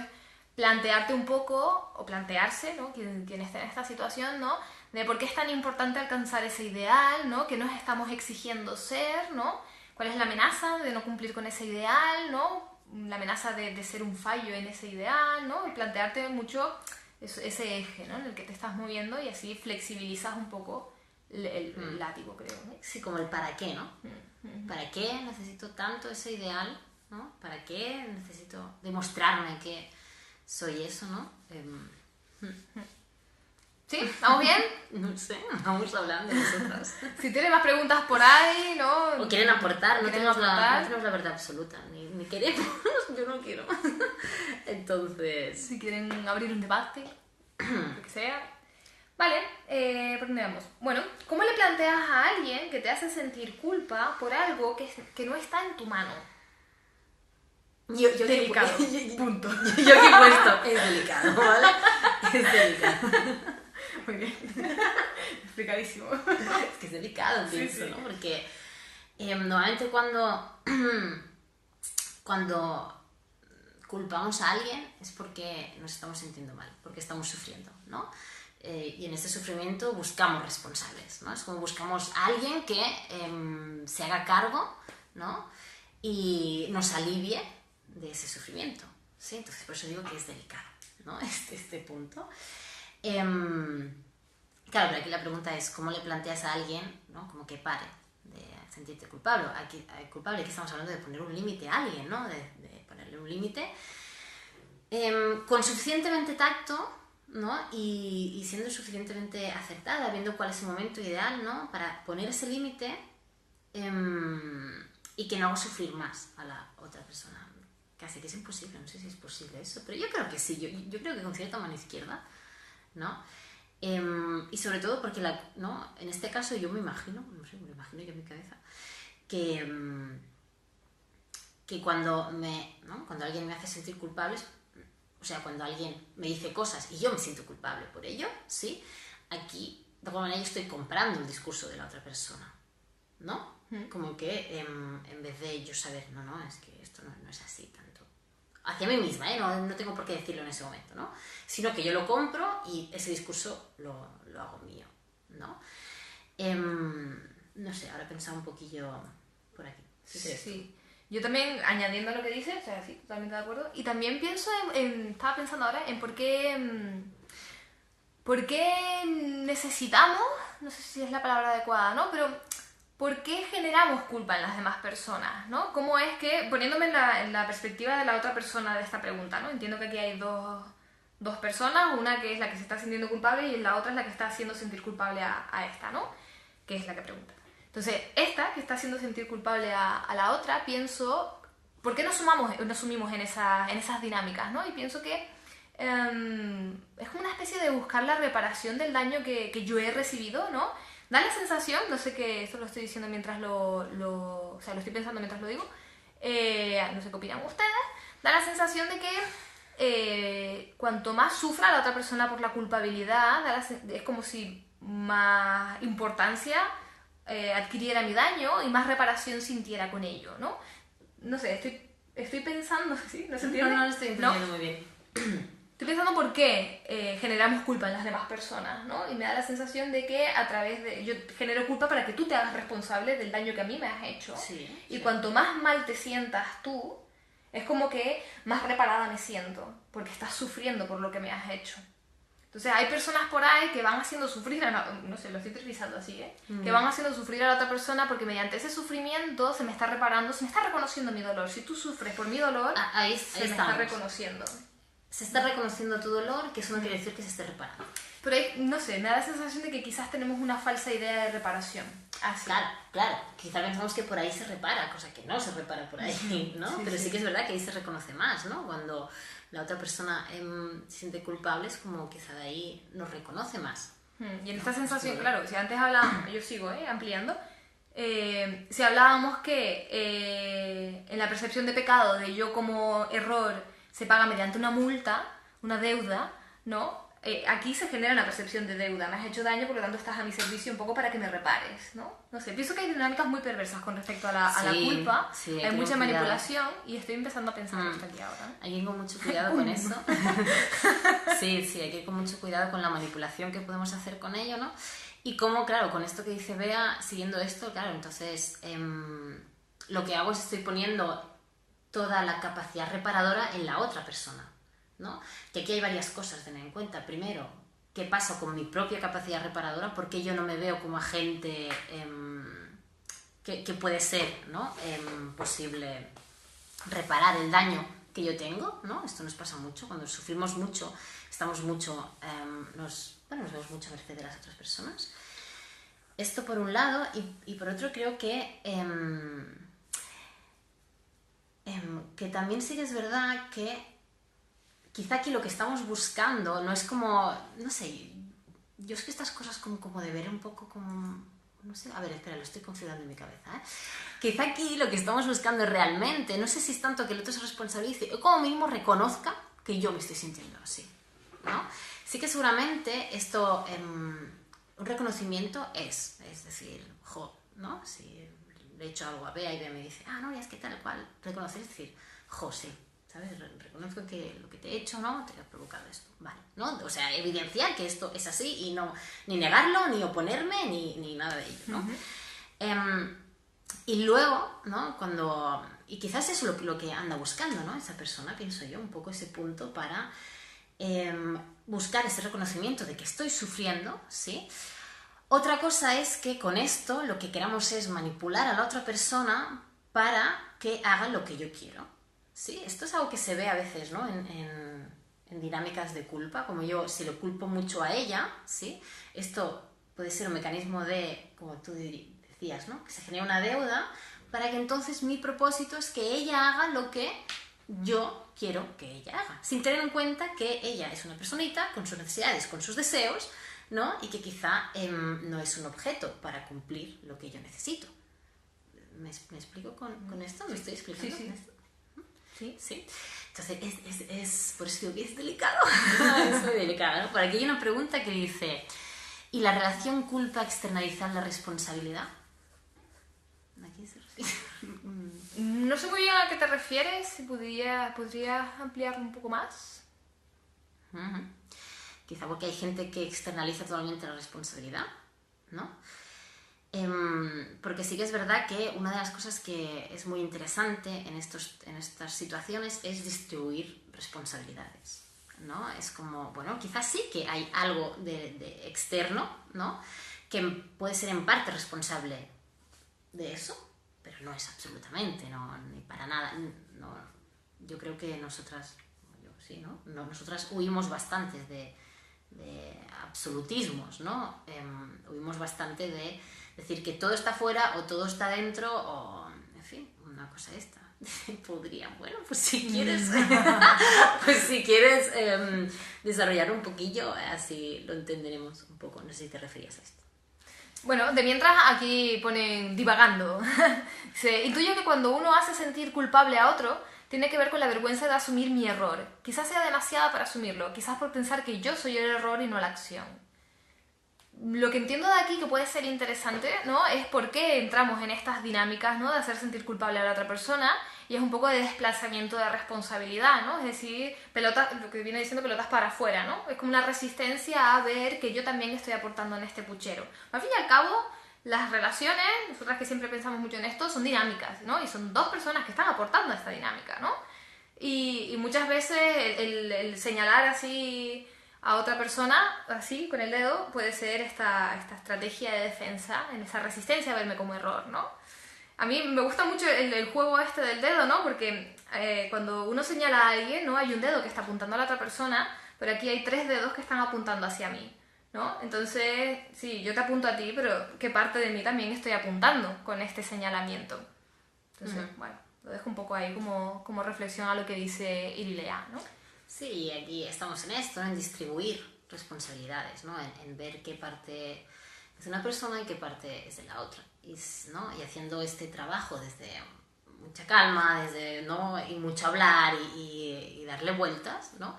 plantearte un poco, o plantearse, ¿no? Quien esté en esta situación, ¿no? De por qué es tan importante alcanzar ese ideal, ¿no? ¿Qué nos estamos exigiendo ser, ¿no? ¿Cuál es la amenaza de no cumplir con ese ideal, ¿no? La amenaza de ser un fallo en ese ideal, ¿no? Y plantearte mucho ese eje, ¿no? En el que te estás moviendo y así flexibilizas un poco el látigo, creo, ¿no? Sí, como el para qué, ¿no? ¿Para qué necesito tanto ese ideal? ¿No? ¿Para qué necesito demostrarme que soy eso, no? ¿Sí? ¿Estamos bien? No sé, vamos hablando nosotras. Si tienen más preguntas por ahí, ¿no? O quieren aportar, no tenemos aportar. no tenemos la verdad absoluta, ni queremos, yo no quiero. Entonces... Si quieren abrir un debate, lo que sea. Vale, ¿por dónde vamos? Bueno, ¿cómo le planteas a alguien que te hace sentir culpa por algo que no está en tu mano? Yo Delicado, punto. Yo aquí he puesto, es delicado, ¿vale? Es delicado. Muy bien. Explicadísimo. Es que es delicado, pienso, sí. ¿no? Porque normalmente cuando culpamos a alguien es porque nos estamos sintiendo mal, porque estamos sufriendo, ¿no? Y en este sufrimiento buscamos responsables, ¿no? Es como buscamos a alguien que se haga cargo, ¿no? Y nos alivie de ese sufrimiento, ¿sí? Entonces por eso digo que es delicado, ¿no? Este punto. Claro, pero aquí la pregunta es ¿cómo le planteas a alguien, ¿no? Como que pare de sentirte culpable? Aquí estamos hablando de poner un límite a alguien, ¿no? De ponerle un límite con suficientemente tacto, ¿no? Y siendo suficientemente acertada, viendo cuál es el momento ideal, ¿no? Para poner ese límite y que no haga sufrir más a la otra persona. Casi que es imposible, no sé si es posible eso, pero yo creo que sí, yo creo que con cierta mano izquierda, ¿no? Y sobre todo porque ¿no? En este caso yo me imagino, no sé, me lo imagino yo en mi cabeza, que cuando alguien me hace sentir culpable, o sea, cuando alguien me dice cosas y yo me siento culpable por ello, ¿sí? Aquí, de alguna manera, yo estoy comprando el discurso de la otra persona, ¿no? Como que en vez de yo saber, no, es que esto no es así tanto. Hacia mí misma, no tengo por qué decirlo en ese momento, ¿no? Sino que yo lo compro y ese discurso lo hago mío, ¿no? No sé, ahora he pensado un poquillo por aquí. Sí. Yo también, añadiendo a lo que dices, o sea, sí, totalmente de acuerdo. Y también pienso estaba pensando ahora en por qué necesitamos, no sé si es la palabra adecuada, ¿no? Pero ¿por qué generamos culpa en las demás personas, ¿no? ¿Cómo es que, poniéndome en la perspectiva de la otra persona de esta pregunta, ¿no? Entiendo que aquí hay dos personas, una que es la que se está sintiendo culpable y la otra es la que está haciendo sentir culpable a esta, ¿no? Que es la que pregunta. Entonces, esta que está haciendo sentir culpable a la otra, pienso, ¿por qué nos sumimos en esas dinámicas, ¿no? Y pienso que es como una especie de buscar la reparación del daño que yo he recibido, ¿no? Da la sensación, no sé qué, esto lo estoy diciendo mientras o sea, lo estoy pensando mientras lo digo, no sé qué opinan ustedes, da la sensación de que cuanto más sufra la otra persona por la culpabilidad, es como si más importancia adquiriera mi daño y más reparación sintiera con ello, ¿no? No sé, estoy pensando, ¿sí? ¿No se entiende? No lo estoy entendiendo muy bien. Estoy pensando por qué generamos culpa en las demás personas, ¿no? Y me da la sensación de que yo genero culpa para que tú te hagas responsable del daño que a mí me has hecho. Sí, y cuanto más mal te sientas tú, es como que más reparada me siento, porque estás sufriendo por lo que me has hecho. Entonces hay personas por ahí que van haciendo sufrir no sé, lo estoy utilizando así, que van haciendo sufrir a la otra persona porque mediante ese sufrimiento se me está reparando, se me está reconociendo mi dolor. Si tú sufres por mi dolor, se me está reconociendo. Se está reconociendo tu dolor, que eso no quiere decir que se esté reparando. Pero no sé, me da la sensación de que quizás tenemos una falsa idea de reparación. Así. Claro. Quizá pensamos que por ahí se repara, cosa que no se repara por ahí, ¿no? Sí, pero sí que es verdad que ahí se reconoce más, ¿no? Cuando la otra persona se siente culpable, es como quizá de ahí nos reconoce más. Y en esta sensación, claro, si antes hablábamos, yo sigo ampliando, si hablábamos que en la percepción de pecado de yo como error se paga mediante una multa, una deuda, ¿no? Aquí se genera una percepción de deuda. Me has hecho daño, por lo tanto estás a mi servicio un poco para que me repares, ¿no? No sé, pienso que hay dinámicas muy perversas con respecto a la culpa. Sí, hay mucha manipulación y estoy empezando a pensar esto aquí ahora. Hay que ir con mucho cuidado con eso. Sí, hay que ir con mucho cuidado con la manipulación que podemos hacer con ello, ¿no? Y cómo, claro, con esto que dice Bea, siguiendo esto, claro, entonces lo que hago es estoy poniendo toda la capacidad reparadora en la otra persona, ¿no? Que aquí hay varias cosas a tener en cuenta. Primero, ¿qué pasa con mi propia capacidad reparadora? ¿Por qué yo no me veo como agente que puede ser, ¿no? Posible reparar el daño que yo tengo, ¿no? Esto nos pasa mucho, cuando sufrimos mucho, estamos mucho, nos vemos mucho a merced de las otras personas. Esto por un lado, y por otro creo que también sí que es verdad que quizá aquí lo que estamos buscando no es como, no sé, yo es que estas cosas como de ver un poco como, no sé, a ver, espera, lo estoy configurando en mi cabeza, ¿eh? Quizá aquí lo que estamos buscando realmente, no sé si es tanto que el otro se responsabilice o como mínimo reconozca que yo me estoy sintiendo así, ¿no? Sí que seguramente esto, un reconocimiento es decir, ¿no? Si le he hecho algo a Bea y Bea me dice, no, ya es que tal cual, reconocer es decir, sí, ¿sabes? Reconozco que lo que te he hecho, ¿no? Te ha provocado esto, vale, ¿no? O sea, evidenciar que esto es así y no, ni negarlo, ni oponerme, ni nada de ello, ¿no? Y luego, ¿no? Y quizás eso es lo que anda buscando, ¿no? Esa persona, pienso yo, un poco ese punto para buscar ese reconocimiento de que estoy sufriendo, ¿sí? Otra cosa es que con esto lo que queramos es manipular a la otra persona para que haga lo que yo quiero, ¿sí? Esto es algo que se ve a veces, ¿no? En dinámicas de culpa, como yo, si lo culpo mucho a ella, ¿sí? Esto puede ser un mecanismo de, como tú decías, ¿no? Que se genera una deuda para que entonces mi propósito es que ella haga lo que yo quiero que ella haga, sin tener en cuenta que ella es una personita con sus necesidades, con sus deseos, ¿no? Y que quizá no es un objeto para cumplir lo que yo necesito. ¿Me explico con esto? ¿Me estoy explicando? Sí, sí. Con esto? Sí. Sí. Entonces, es por eso digo que es delicado. Es muy delicado, ¿no? Por aquí hay una pregunta que dice, ¿y la relación culpa externalizar la responsabilidad? ¿A quién se refiere? No sé muy bien a qué te refieres, si podrías ampliarlo un poco más. Quizá porque hay gente que externaliza totalmente la responsabilidad, ¿no? Porque sí que es verdad que una de las cosas que es muy interesante en estas situaciones es distribuir responsabilidades, ¿no? Es como, bueno, quizás sí que hay algo de externo, ¿no? Que puede ser en parte responsable de eso, pero no es absolutamente, no, ni para nada. No, yo creo que nosotras, sí, ¿no? Nosotras huimos bastante de absolutismos, ¿no? Huimos bastante de decir que todo está fuera o todo está dentro o, en fin, una cosa esta. Podría, bueno, pues si quieres, desarrollar un poquillo, así lo entenderemos un poco. No sé si te referías a esto. Bueno, de mientras aquí ponen divagando. Se intuyo que cuando uno hace sentir culpable a otro, tiene que ver con la vergüenza de asumir mi error. Quizás sea demasiada para asumirlo, quizás por pensar que yo soy el error y no la acción. Lo que entiendo de aquí que puede ser interesante, ¿no? Es por qué entramos en estas dinámicas, ¿no? De hacer sentir culpable a la otra persona, y es un poco de desplazamiento de responsabilidad, ¿no? Es decir, pelotas, lo que viene diciendo pelotas para afuera, ¿no? Es como una resistencia a ver que yo también estoy aportando en este puchero. Al fin y al cabo, las relaciones, nosotras que siempre pensamos mucho en esto, son dinámicas, ¿no? Y son dos personas que están aportando a esta dinámica, ¿no? Y muchas veces el señalar así a otra persona, así, con el dedo, puede ser esta estrategia de defensa, en esa resistencia a verme como error, ¿no? A mí me gusta mucho el juego este del dedo, ¿no? Porque cuando uno señala a alguien, ¿no? Hay un dedo que está apuntando a la otra persona, pero aquí hay tres dedos que están apuntando hacia mí, ¿no? Entonces, sí, yo te apunto a ti, pero ¿qué parte de mí también estoy apuntando con este señalamiento? Entonces, bueno, lo dejo un poco ahí como reflexión a lo que dice Irilea, ¿no? Sí, aquí estamos en esto, ¿no? En distribuir responsabilidades, ¿no? En ver qué parte es de una persona y qué parte es de la otra, ¿no? Y haciendo este trabajo desde mucha calma, ¿no? Y mucho hablar y darle vueltas, ¿no?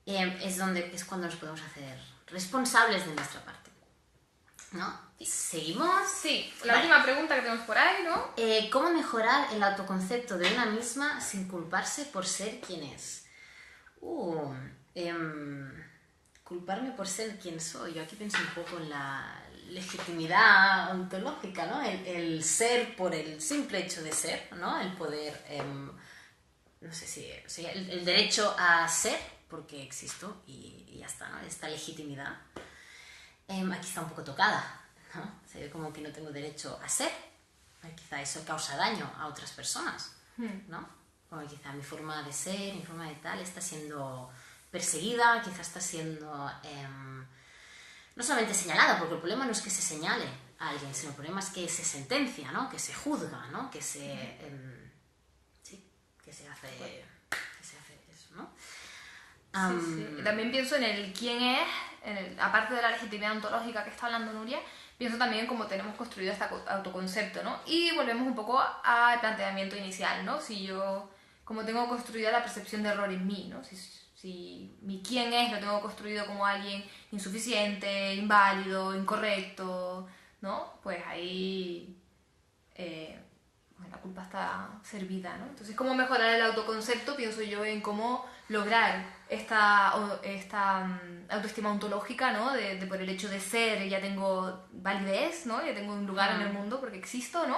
Es cuando nos podemos hacer responsables de nuestra parte, ¿no? ¿Seguimos? Sí, la última pregunta que tenemos por ahí, ¿no? ¿Cómo mejorar el autoconcepto de una misma sin culparse por ser quien es? Culparme por ser quien soy. Yo aquí pienso un poco en la legitimidad ontológica, ¿no? El ser por el simple hecho de ser, ¿no? El poder, no sé si, o sea, el derecho a ser porque existo y ya está, ¿no? Esta legitimidad. Aquí está un poco tocada, ¿no? Se ve como que no tengo derecho a ser, quizá eso causa daño a otras personas, ¿no? O quizá mi forma de ser, mi forma de tal está siendo perseguida, quizá está siendo no solamente señalada, porque el problema no es que se señale a alguien, sino el problema es que se sentencia, ¿no? Que se juzga, ¿no? Que se... sí, que se hace eso, ¿no? Sí. También pienso en el quién es, aparte de la legitimidad ontológica que está hablando Nuria, pienso también en cómo tenemos construido este autoconcepto, ¿no? Y volvemos un poco al planteamiento inicial, ¿no? Si yo, como tengo construida la percepción de error en mí, ¿no? Si mi quién es lo tengo construido como alguien insuficiente, inválido, incorrecto, ¿no? Pues ahí la culpa está servida, ¿no? Entonces, ¿cómo mejorar el autoconcepto? Pienso yo en cómo lograr esta autoestima ontológica, ¿no? De por el hecho de ser, ya tengo validez, ¿no? Ya tengo un lugar en el mundo porque existo, ¿no?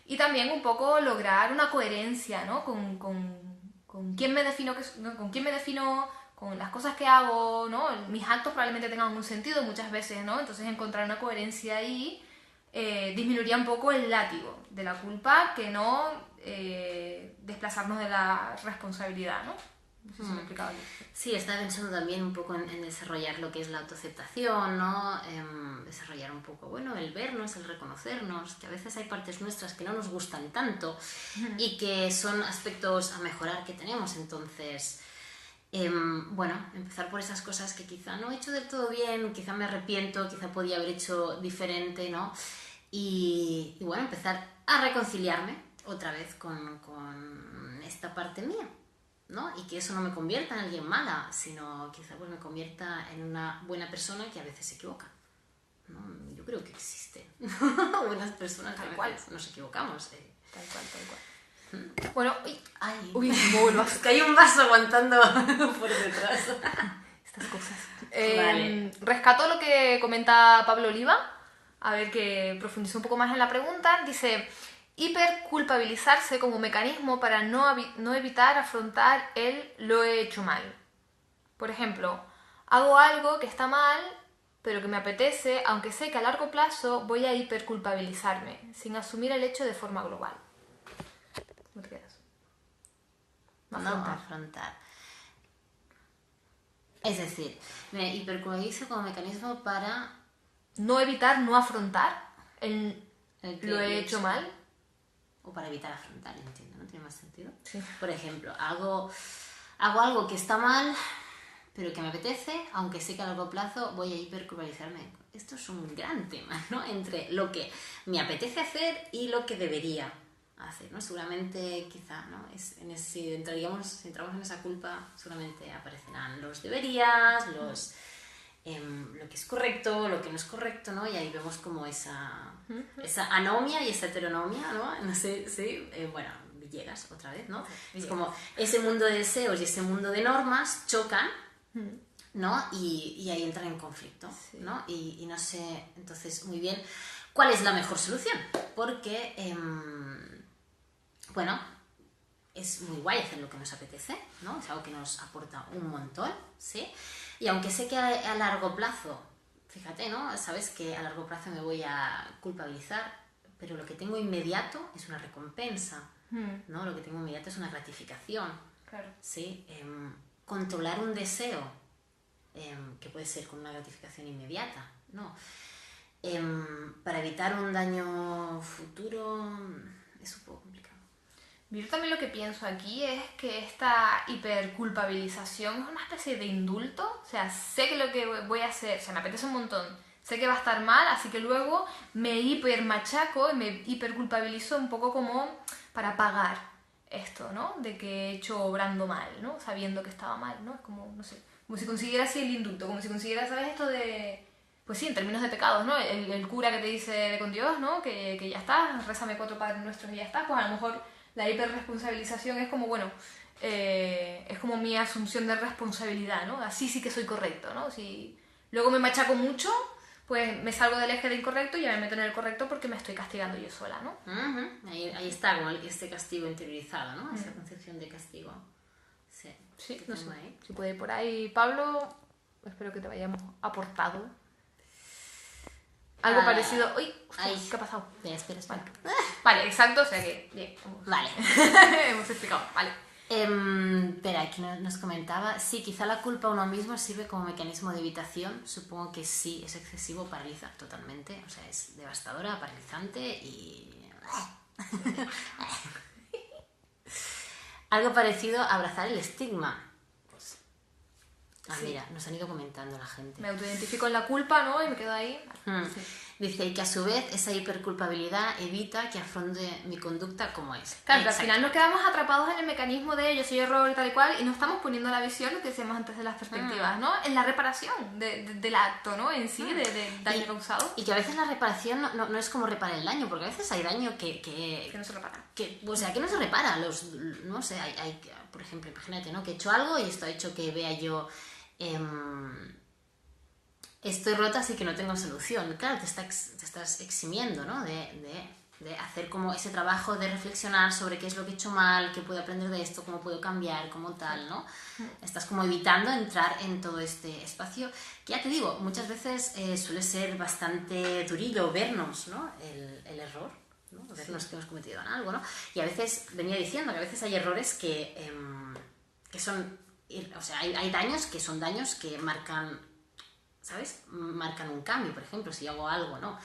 Y también un poco lograr una coherencia, ¿no? Con quién me defino, con quién me defino, con las cosas que hago, ¿no? Mis actos probablemente tengan un sentido muchas veces, ¿no? Entonces encontrar una coherencia ahí disminuiría un poco el látigo de la culpa que no desplazarnos de la responsabilidad, ¿no? No sé si me he explicado bien. Sí, estaba pensando también un poco en desarrollar lo que es la autoaceptación, ¿no? Desarrollar un poco, bueno, el vernos, el reconocernos, que a veces hay partes nuestras que no nos gustan tanto y que son aspectos a mejorar que tenemos, entonces, bueno, empezar por esas cosas que quizá no he hecho del todo bien, quizá me arrepiento, quizá podía haber hecho diferente, ¿no? Y bueno, empezar a reconciliarme otra vez con esta parte mía, ¿no? Y que eso no me convierta en alguien mala, sino quizá pues me convierta en una buena persona que a veces se equivoca, ¿no? Yo creo que existen buenas personas que a veces nos equivocamos. Tal cual. Bueno, uy, que hay un vaso aguantando por detrás. Estas cosas. Vale. Rescato lo que comenta Pablo Oliva, a ver, que profundiza un poco más en la pregunta. Dice: hiperculpabilizarse como mecanismo para no evitar afrontar el lo he hecho mal. Por ejemplo, hago algo que está mal, pero que me apetece, aunque sé que a largo plazo voy a hiperculpabilizarme, sin asumir el hecho de forma global. ¿Cómo te quedas? Afrontar. Es decir, me hiperculpabilizo como mecanismo para... no evitar, no afrontar el lo he hecho mal. O para evitar afrontar, entiendo, ¿no? ¿Tiene más sentido? Sí. Por ejemplo, hago algo que está mal, pero que me apetece, aunque sé que a largo plazo voy a hiperculpabilizarme. Esto es un gran tema, ¿no? Entre lo que me apetece hacer y lo que debería hacer, ¿no? Seguramente, quizá, ¿no? Si entramos en esa culpa, seguramente aparecerán los deberías, lo que es correcto, lo que no es correcto, ¿no? Y ahí vemos como esa anomia y esa heteronomia, ¿no? No sé, sí, bueno, llegas otra vez, ¿no? Es como ese mundo de deseos y ese mundo de normas chocan, ¿no? Y ahí entran en conflicto, ¿no? Y no sé, entonces, muy bien, ¿cuál es la mejor solución? Porque, bueno, es muy guay hacer lo que nos apetece, ¿no? Es algo que nos aporta un montón, ¿sí? Y aunque sé que a largo plazo, fíjate, ¿no? Sabes que a largo plazo me voy a culpabilizar, pero lo que tengo inmediato es una recompensa, ¿no? Lo que tengo inmediato es una gratificación, Claro. ¿sí? Controlar un deseo, que puede ser con una gratificación inmediata, ¿no? Para evitar un daño futuro es un poco complicado. Yo también lo que pienso aquí es que esta hiperculpabilización es una especie de indulto. O sea, sé que lo que voy a hacer, o sea, me apetece un montón, sé que va a estar mal, así que luego me hipermachaco y me hiperculpabilizo un poco como para pagar esto, ¿no? De que he hecho obrando mal, ¿no? Sabiendo que estaba mal, ¿no? Es como, no sé, como si consiguiera así el indulto, como si consiguiera, ¿sabes? Esto de... Pues sí, en términos de pecados, ¿no? El cura que te dice de con Dios, ¿no? Que ya está, rézame 4 Padres Nuestros y ya está, pues a lo mejor la hiperresponsabilización es como, bueno, es como mi asunción de responsabilidad, ¿no? Así sí que soy correcto, ¿no? Si luego me machaco mucho, pues me salgo del eje de incorrecto y ya me meto en el correcto porque me estoy castigando yo sola, ¿no? Ahí está como este castigo interiorizado, ¿no? Esa concepción de castigo. Sí, no sé. Si puede ir por ahí, Pablo, espero que te hayamos aportado algo parecido. Uy, hostia, ¿qué ha pasado? Espera. Vale. Vale, exacto, o sea que, bien. Vale. Hemos explicado, vale. Espera, aquí nos comentaba, sí, quizá la culpa a uno mismo sirve como mecanismo de evitación. Supongo que sí, es excesivo, paraliza totalmente. O sea, es devastadora, paralizante y... Algo parecido a abrazar el estigma. Pues... Sí. Mira, nos han ido comentando la gente. Me autoidentifico en la culpa, ¿no? Y me quedo ahí. Sí. Dice, y que a su vez esa hiperculpabilidad evita que afronte mi conducta como es. Claro, que al final nos quedamos atrapados en el mecanismo de yo soy error y tal y cual, y no estamos poniendo la visión, lo que decíamos antes de las perspectivas, ¿no? En la reparación del acto, ¿no? En sí, del daño causado. Y que a veces la reparación no es como reparar el daño, porque a veces hay daño Que no se repara. o sea, que no se repara. No sé, hay, por ejemplo, imagínate, ¿no? Que he hecho algo y esto ha hecho que vea yo... estoy rota, así que no tengo solución. Claro, te estás eximiendo, ¿no? De hacer como ese trabajo de reflexionar sobre qué es lo que he hecho mal, qué puedo aprender de esto, cómo puedo cambiar, como tal, ¿no? Estás como evitando entrar en todo este espacio que, ya te digo, muchas veces suele ser bastante durillo vernos, ¿no? El error, ¿no? Vernos que hemos cometido en algo, ¿no? Y a veces, venía diciendo que a veces hay errores que son... O sea, hay daños que son daños que marcan... ¿Sabes? Marcan un cambio, por ejemplo, si yo hago algo, ¿no?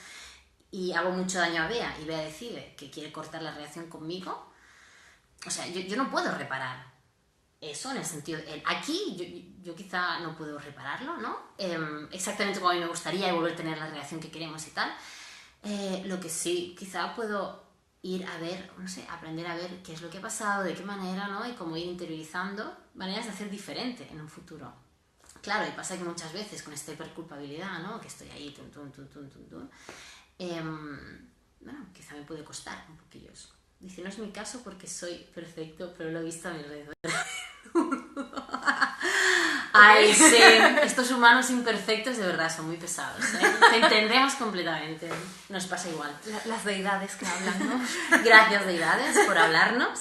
Y hago mucho daño a Bea y Bea decide que quiere cortar la relación conmigo, o sea, yo no puedo reparar eso en el sentido... Aquí yo quizá no puedo repararlo, ¿no? Exactamente como a mí me gustaría y volver a tener la relación que queremos y tal. Lo que sí, quizá puedo ir a ver, no sé, aprender a ver qué es lo que ha pasado, de qué manera, ¿no? Y cómo ir interiorizando maneras de hacer diferente en un futuro. Claro, y pasa que muchas veces con esta hiperculpabilidad, ¿no? Que estoy ahí, bueno, quizá me puede costar un poquillo eso. Dice, no es mi caso porque soy perfecto, pero lo he visto a mi alrededor. Ay, sí, estos humanos imperfectos de verdad son muy pesados, ¿eh? Te entendemos completamente, nos pasa igual. Las deidades que hablan, ¿no? Gracias, deidades, por hablarnos.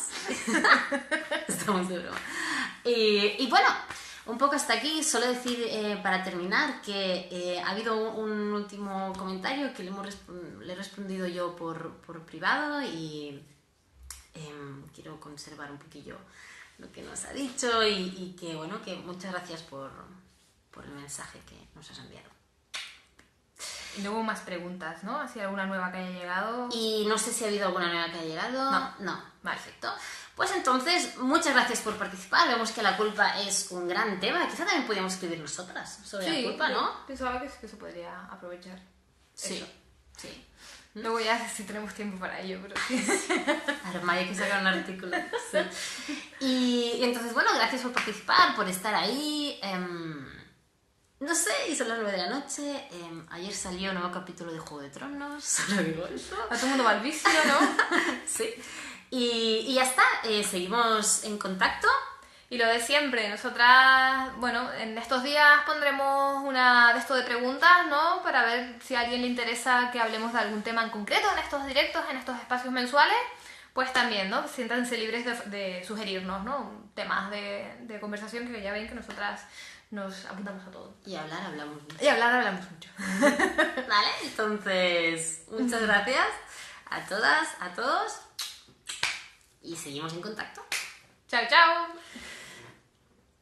Estamos de broma. Y bueno... Un poco hasta aquí, solo decir para terminar que ha habido un último comentario que le he respondido yo por privado y quiero conservar un poquillo lo que nos ha dicho y que bueno, que muchas gracias por el mensaje que nos has enviado. Y no hubo más preguntas, ¿no? ¿Así alguna nueva que haya llegado? Y no sé si ha habido alguna nueva que haya llegado. No. Perfecto. Pues entonces, muchas gracias por participar. Vemos que la culpa es un gran tema. Quizá también podríamos escribir nosotras sobre la culpa, ¿no? Pensaba que se podría aprovechar. Sí, eso. sí. Luego ya si tenemos tiempo para ello, pero sí. Armaya, hay que sacar un artículo. Sí. Y entonces, bueno, gracias por participar, por estar ahí. No sé, y son las 9 de la noche. Ayer salió un nuevo capítulo de Juego de Tronos. Solo digo eso. A todo el mundo va al vicio, ¿no? Sí. Y ya está. Seguimos en contacto. Y lo de siempre, nosotras, bueno, en estos días pondremos una de esto de preguntas, ¿no? Para ver si a alguien le interesa que hablemos de algún tema en concreto en estos directos, en estos espacios mensuales. Pues también, ¿no? Siéntanse libres de sugerirnos, ¿no? Temas de conversación que ya ven que nosotras nos apuntamos a todo. Y hablar hablamos mucho. Y hablar hablamos mucho. Vale, entonces, muchas gracias a todas, a todos. Y seguimos en contacto. Chao, chao.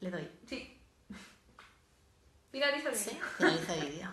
Le doy. Sí. Finaliza el vídeo. Sí, finaliza el vídeo.